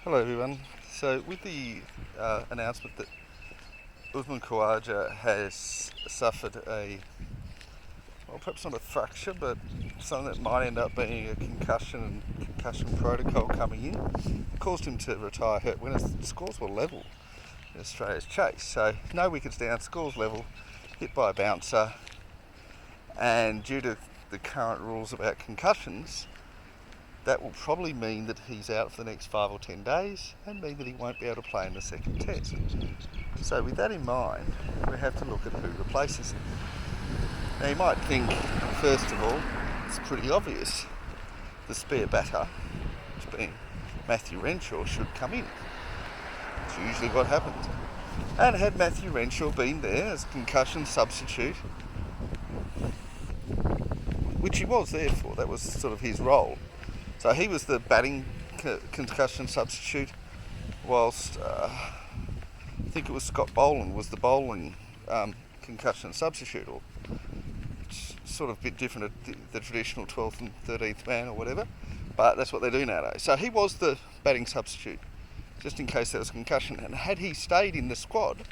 Hello everyone. So with the announcement that Usman Khawaja has suffered well, perhaps not a fracture, but something that might end up being a concussion and concussion protocol coming in, caused him to retire hurt when his scores were level in Australia's chase. So no wickets down, scores level, hit by a bouncer, and due to the current rules about concussions, that will probably mean that he's out for the next 5 or 10 days and mean that he won't be able to play in the second test. So with that in mind, we have to look at who replaces him. Now you might think, first of all, it's pretty obvious. The spare batter, which being Matthew Renshaw, should come in. It's usually what happens. And had Matthew Renshaw been there as a concussion substitute, which he was there for, that was sort of his role. So he was the batting concussion substitute, whilst I think it was Scott Boland was the bowling concussion substitute, or sort of a bit different at the traditional 12th and 13th man or whatever, but that's what they do nowadays. So he was the batting substitute, just in case there was a concussion. And had he stayed in the squad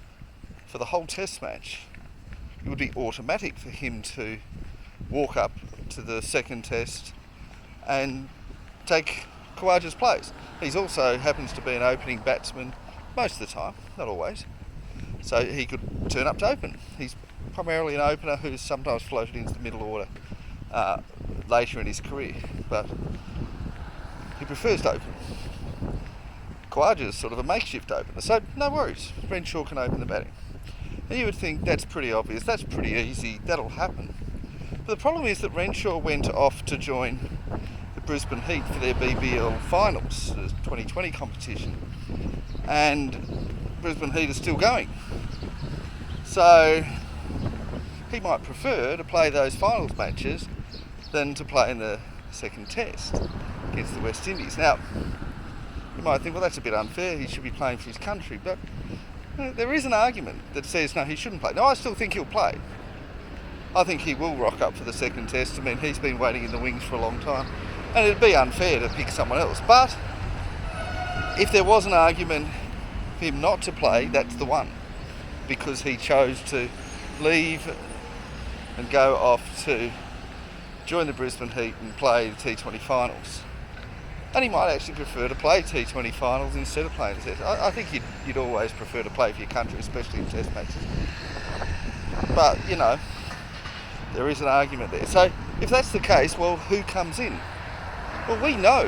for the whole test match, it would be automatic for him to walk up to the second test and take Khawaja's place. He also happens to be an opening batsman most of the time, not always, so he could turn up to open. He's primarily an opener who's sometimes floated into the middle order later in his career, but he prefers to open. Khawaja's sort of a makeshift opener, so no worries, Renshaw can open the batting. And you would think that's pretty obvious, that's pretty easy, that'll happen. But the problem is that Renshaw went off to join Brisbane Heat for their BBL finals, the 2020 competition, and Brisbane Heat is still going. So he might prefer to play those finals matches than to play in the second test against the West Indies. Now, you might think, well, that's a bit unfair, he should be playing for his country, but there is an argument that says, no, he shouldn't play. Now, I still think he'll play. I think he will rock up for the second test. I mean, he's been waiting in the wings for a long time. And it'd be unfair to pick someone else. But if there was an argument for him not to play, that's the one. Because he chose to leave and go off to join the Brisbane Heat and play the T20 finals. And he might actually prefer to play T20 finals instead of playing the test. I think you'd always prefer to play for your country, especially in test matches. But, you know, there is an argument there. So if that's the case, well, who comes in? Well, we know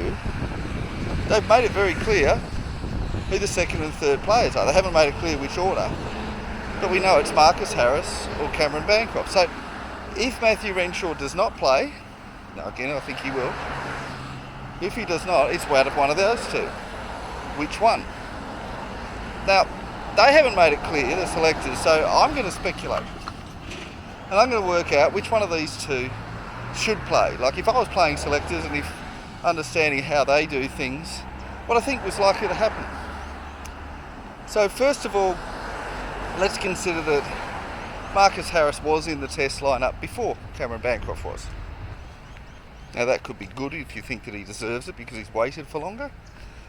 they've made it very clear who the second and third players are. They haven't made it clear which order, but we know it's Marcus Harris or Cameron Bancroft. So if Matthew Renshaw does not play, now again I think he will, if he does not, it's out of one of those two. Which one? Now, they haven't made it clear, the selectors, so I'm going to speculate. And I'm going to work out which one of these two should play. Like if I was playing selectors and if understanding how they do things, what I think was likely to happen. So first of all, let's consider that Marcus Harris was in the test lineup before Cameron Bancroft was. Now that could be good if you think that he deserves it because he's waited for longer,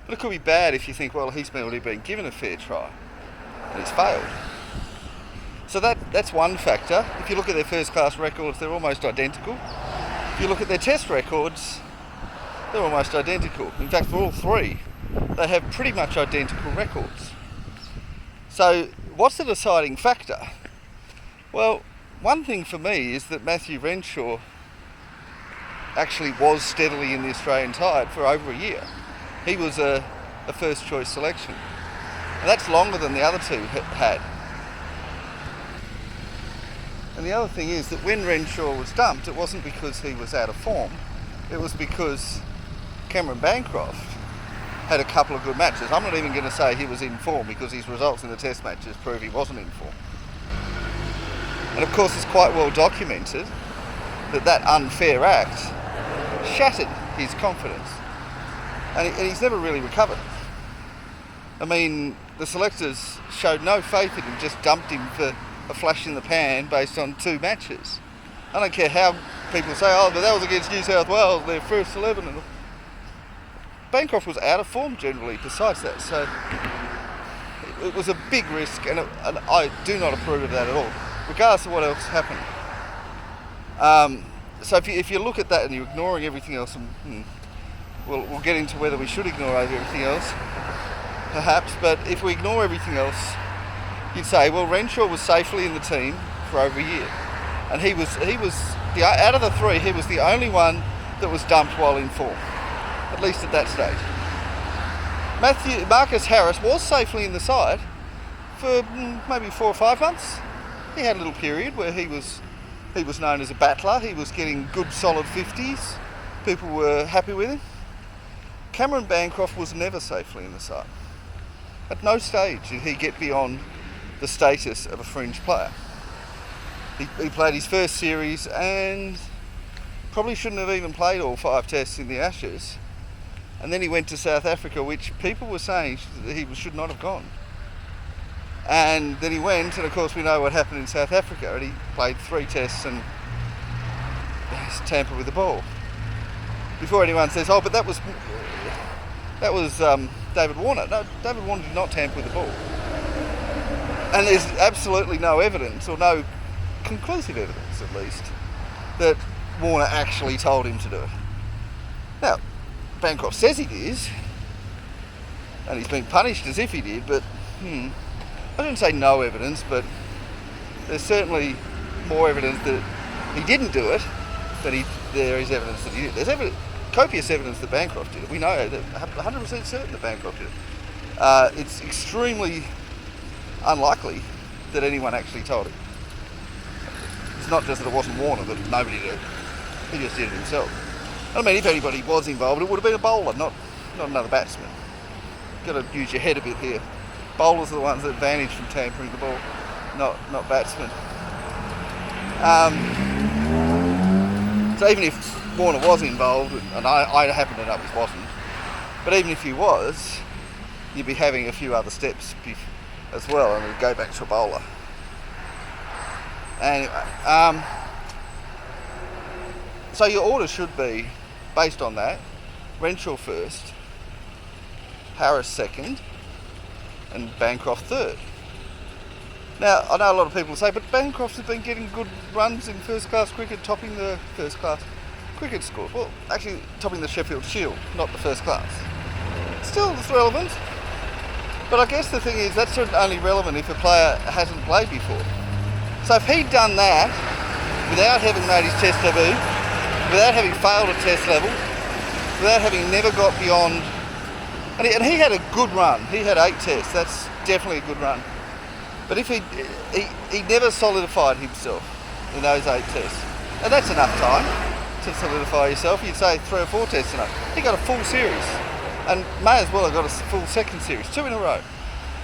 but it could be bad if you think, well, he's already been given a fair try and he's failed. So that's one factor. If you look at their first class records, they're almost identical. If you look at their test records, they're almost identical. In fact, for all three, they have pretty much identical records. So what's the deciding factor? Well, one thing for me is that Matthew Renshaw actually was steadily in the Australian side for over a year. He was a first choice selection. And that's longer than the other two had. And the other thing is that when Renshaw was dumped, it wasn't because he was out of form, it was because Cameron Bancroft had a couple of good matches. I'm not even going to say he was in form because his results in the test matches prove he wasn't in form. And of course it's quite well documented that that unfair act shattered his confidence. And he's never really recovered. I mean, the selectors showed no faith in him, just dumped him for a flash in the pan based on 2 matches. I don't care how people say, oh, but that was against New South Wales, their first 11. Bancroft was out of form generally besides that, so it was a big risk, and I do not approve of that at all, regardless of what else happened. So if you look at that and you're ignoring everything else, and we'll get into whether we should ignore everything else, perhaps, but if we ignore everything else, you'd say, well, Renshaw was safely in the team for over a year, and he was out of the three, he was the only one that was dumped while in form, at least at that stage. Marcus Harris was safely in the side for maybe 4 or 5 months. He had a little period where he was known as a battler. He was getting good solid 50s. People were happy with him. Cameron Bancroft was never safely in the side. At no stage did he get beyond the status of a fringe player. He played his first series and probably shouldn't have even played all 5 tests in the Ashes. And then he went to South Africa, which people were saying he should not have gone. And then he went, and of course we know what happened in South Africa, and he played 3 tests and tampered with the ball. Before anyone says, oh, but that was David Warner. No, David Warner did not tamper with the ball. And there's absolutely no evidence, or no conclusive evidence at least, that Warner actually told him to do it. Now, Bancroft says he did, and he's been punished as if he did, but I shouldn't say no evidence, but there's certainly more evidence that he didn't do it than there is evidence that he did. There's copious evidence that Bancroft did it. We know that 100% certain that Bancroft did it. It's extremely unlikely that anyone actually told him. It's not just that it wasn't Warner, that nobody did it. He just did it himself. I mean, if anybody was involved, it would have been a bowler, not another batsman. Got to use your head a bit here. Bowlers are the ones that advantage from tampering the ball, not batsmen. So even if Warner was involved, and I happen to know he wasn't, but even if he was, you'd be having a few other steps as well, and we'd go back to a bowler. Anyway, so your order should be, based on that, Renshaw first, Harris second, and Bancroft third. Now, I know a lot of people say, but Bancroft has been getting good runs in first-class cricket, topping the first-class cricket score. Well, actually, topping the Sheffield Shield, not the first class. Still, it's relevant. But I guess the thing is, that's only relevant if a player hasn't played before. So if he'd done that, without having made his test debut, without having failed at test level, without having never got beyond... And he had a good run. He had 8 tests. That's definitely a good run. But if he never solidified himself in those 8 tests, and that's enough time to solidify yourself. You'd say 3 or 4 tests enough. He got a full series, and may as well have got a full second series, 2 in a row.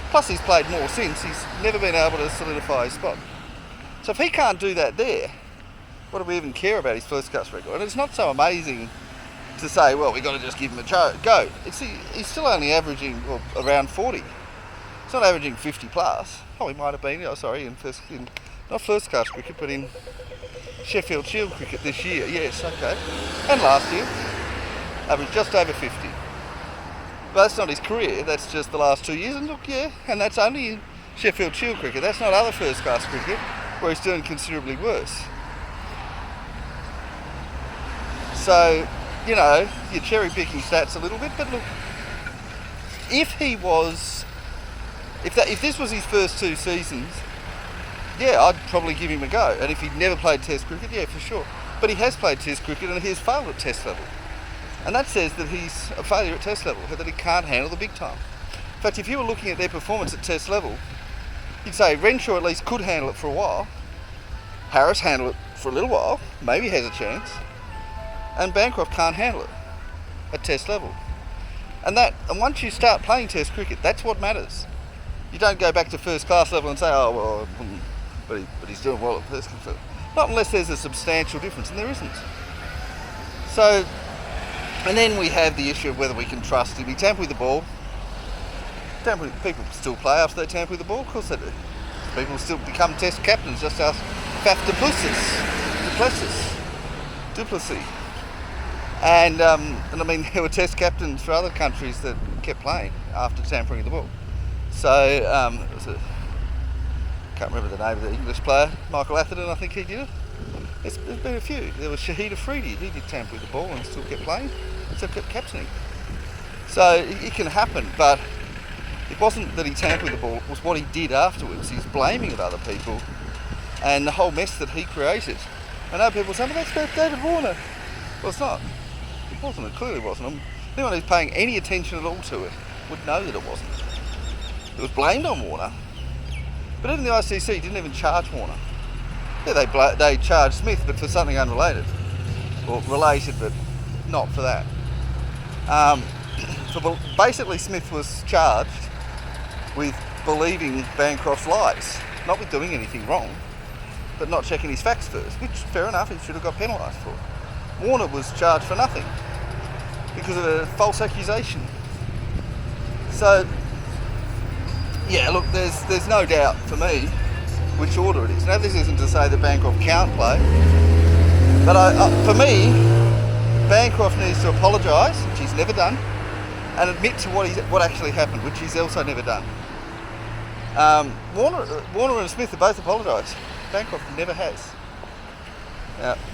Plus he's played more since. He's never been able to solidify his spot. So if he can't do that there, what do we even care about his first class record? And it's not so amazing to say, well, we've got to just give him a go. He's still only averaging around 40. He's not averaging 50 plus. Oh, he might have been, not first class cricket, but in Sheffield Shield cricket this year. Yes, okay. And last year, averaged just over 50. But that's not his career, that's just the last 2 years. And look, yeah, and that's only in Sheffield Shield cricket. That's not other first class cricket, where he's doing considerably worse. So, you know, you're cherry picking stats a little bit, but look, if this was his first 2 seasons, yeah, I'd probably give him a go. And if he'd never played Test cricket, yeah, for sure. But he has played Test cricket and he has failed at Test level. And that says that he's a failure at Test level, that he can't handle the big time. In fact, if you were looking at their performance at Test level, you'd say Renshaw at least could handle it for a while. Harris handled it for a little while, maybe has a chance. And Bancroft can't handle it at Test level. And once you start playing Test cricket, that's what matters. You don't go back to first class level and say, oh, well, but he's doing well at first class level. Not unless there's a substantial difference, and there isn't. So, and then we have the issue of whether we can trust him. He tampered with the ball. People still play after they tamper with the ball, of course they do. People still become Test captains, just ask Faf du Plessis. And I mean, there were test captains for other countries that kept playing after tampering the ball. So, it was can't remember the name of the English player, Michael Atherton, I think he did it. There's been a few. There was Shahid Afridi, he did tamper with the ball and still kept playing, still kept captaining. So it can happen, but it wasn't that he tampered with the ball, it was what he did afterwards. He's blaming of other people and the whole mess that he created. I know people say, well, that's about David Warner. Well, it's not. It wasn't, it clearly wasn't. Anyone who's paying any attention at all to it would know that it wasn't. It was blamed on Warner, but even the ICC didn't even charge Warner. Yeah, they charged Smith, but for something unrelated, or related, but not for that. So basically, Smith was charged with believing Bancroft's lies, not with doing anything wrong, but not checking his facts first, which, fair enough, he should have got penalised for. Warner was charged for nothing because of a false accusation. So, yeah, look, there's no doubt for me which order it is. Now, this isn't to say that Bancroft can't play, but for me, Bancroft needs to apologise, which he's never done, and admit to what actually happened, which he's also never done. Warner and Smith have both apologised. Bancroft never has.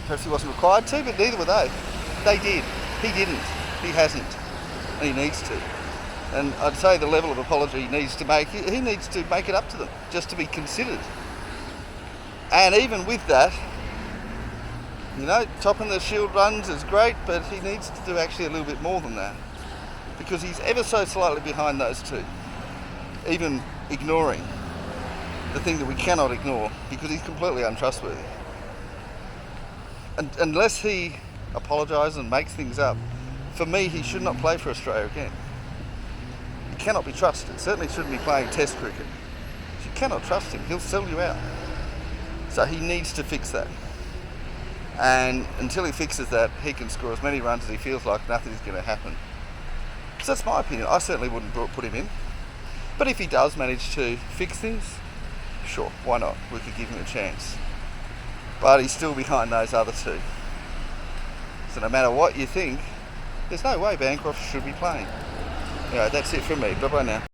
Perhaps he wasn't required to, but neither were they. They did. He didn't. He hasn't. And he needs to. And I'd say the level of apology he needs to make it up to them, just to be considered. And even with that, topping the Shield runs is great, but he needs to do actually a little bit more than that. Because he's ever so slightly behind those two. Even ignoring the thing that we cannot ignore, because he's completely untrustworthy. And unless he apologises and makes things up, for me, he should not play for Australia again. He cannot be trusted. Certainly shouldn't be playing Test cricket. You cannot trust him. He'll sell you out. So he needs to fix that. And until he fixes that, he can score as many runs as he feels like nothing's going to happen. So that's my opinion. I certainly wouldn't put him in. But if he does manage to fix things, sure, why not? We could give him a chance. But he's still behind those other two. So no matter what you think, there's no way Bancroft should be playing. Anyway, that's it from me. Bye-bye now.